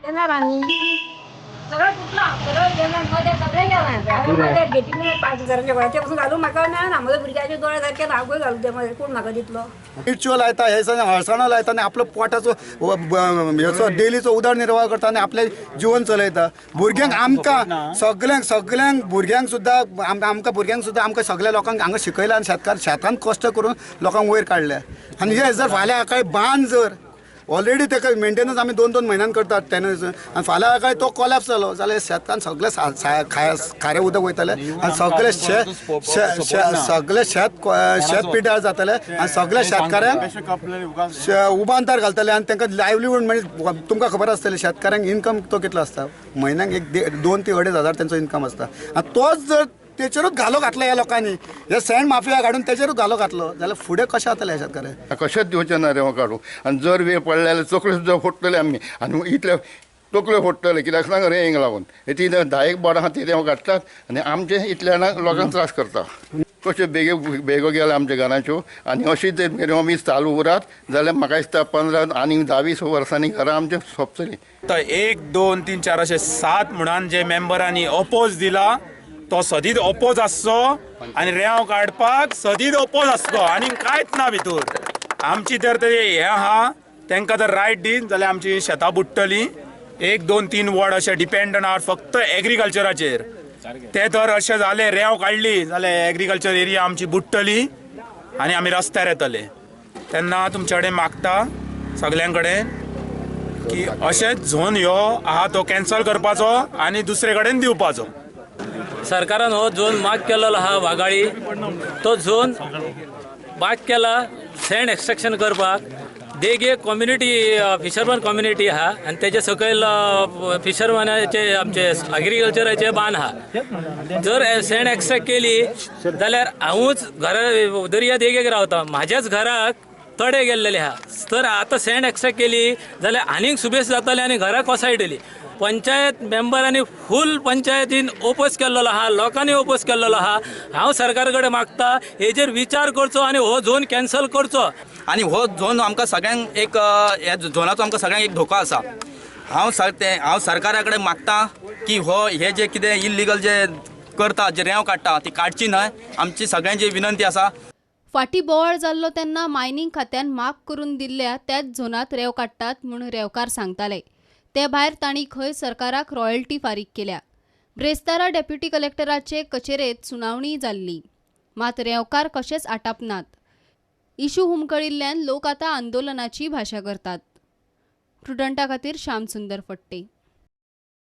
येणार आणि सगळं कुठला सगळं जेवणामध्ये सगळे जेवण गेटीने 5,000च्या वयाच्यापासून घालून म्हाका ना आम्हाला भुरग्याचे दोळे सारखे धागोय घालून ते मध्ये कोण म्हाका दितलो रिच्युअल लायता हे सगळं हळसाणं लायता आनी आपलो पोटाचो हेचो डेलीचो उदरनिर्वाह करता आनी आपलें जिवन चलयता. भुरग्यांक आमकां सगळ्यांक भुरग्यांक सुद्दां आमकां भुरग्यांक सुद्दां आमकां सगळ्या लोकांक हांगा शिकयला आनी शेतान कश्ट करून लोकांक वयर काडल्या. आनी हे जर फाल्यां सकाळी बांद जर ऑलरेडी ताका मेंटेनन्स आमी 2-2 म्हयन्यान करतात टेनन्स आनी फाल्यां सकाळी तो कोलॅप्स जालो जाल्यार शेतान सगळे खारें उदक वयतलें आनी सगळे शेत पिड्यार जातले आनी सगळ्या शेतकाऱ्यांक उबांतार घालतले आनी तांकां लायवलीहूड म्हणजे तुमकां खबर आसतलें शेतकाऱ्यांक इन्कम तो कितलो आसता म्हयन्याक 2 ते 2.5 हजार तांचो इन्कम आसता. आनी तोच जर तेचेरूच घालो घातलो ह्या लोकांनी हे सँड माफिया काडून तेचेरूच घालो घातलो जाल्यार फुडें कशें जातलें हे शेतकार कशेंच दिवचें ना रेंव काडूं. आनी जर वेळ पडले जाल्यार चकल्यो सुद्दां फोडटले आमी आनी इतले तकल्यो फोडटले कित्याक सांग रे हिंग लागून ती 10 बोर्डां आहा ती रेंव काडटात आनी आमचे इतल्या लोकांक त्रास करता. कश्यो बेगो गेल्या आमच्या घराच्यो आनी अशीच रेंव मीस चालू उरत जाल्यार म्हाका दिसता 15 आनी 10-20 वर्सांनी घरां आमचे सोंपतलीं. 1, 2, 3, 4 अशे 7 म्हणून जे मेंबरांनी ओपोज दिला तो सदीत ओपोज आसचो आनी रेंव काडपाक सदीत ओपोज आसचो आनी कांयच ना भितर. आमची तर हे आहा तांकां जर रायट दीन जाल्यार आमची शेतां बुडटलीं. 1, 2, 3 वॉर्ड अशे डिपेंडंट आहात फक्त एग्रीकल्चराचेर. ते तर अशें जालें रेंव काडली जाल्यार एग्रीकल्चर एरिया आमची बुडटली आनी आमी रस्त्यार येतले. तेन्ना तुमचे कडेन मागता सगल्यां कडेन की अशेंच झोन ह्यो आहा तो कॅन्सल करपाचो आनी दुसरे कडेन दिवपाचो. सरकारान हो झोन माग केलेलो आहा वागाळी तो झोन माग केला सँड एक्सट्रॅक्शन करपाक. देगे कम्युनिटी फिशरमॅन कम्युनिटी आहा आनी तेजे सकयल फिशरमॅनाचे आमचे एग्रीकल्चराचे बांद आहा. जर सँड एक्सट्रॅक्ट केली जाल्यार हांवूच घरा दर्या देगेक रावता म्हाज्याच घराक तडे गेल्लेले आहा. तर आतां सँड एक्सट्रॅक्ट केली जाल्यार आनीक सुबेस जातले आनी घरां कोसळटली. पंचायत मेंबरांनी फूल पंचायतीन ओपोज केल्लो आहा लोकांनी ओपोज केल्लो आहा. हांव सरकार कडेन मागता हेजेर विचार करचो आनी हो झोन कॅन्सल करचो. आनी हो झोन आमकां सगळ्यांक एक ह्या झोनाचो आमकां सगळ्यांक एक धोको आसा. हांव सरकारा कडेन मागता की हे जे कितें इल्लिगल जे करता जे रेंव काडटा ती काडची न्हय. आमची सगळ्यांची विनंती आसा. फाटीं बोवाळ जाल्लो तेन्ना मायनिंग खात्यान माग करून दिल्ल्या त्याच झोनात रेंव काडटात म्हूण रेंवकार सांगताले. ते भायर तांणी खंय सरकाराक रॉयल्टी फारीक केल्या. ब्रेस्तारा डेप्युटी कलेक्टराचे कचेरेत सुनावणी जाल्ली मात रेंवकार कशेच आटापनात. इशू हुमकळिल्ल्यान लोक आतां आंदोलनाची भाशा करतात. प्रुडंटा खातीर श्याम सुंदर फट्टे.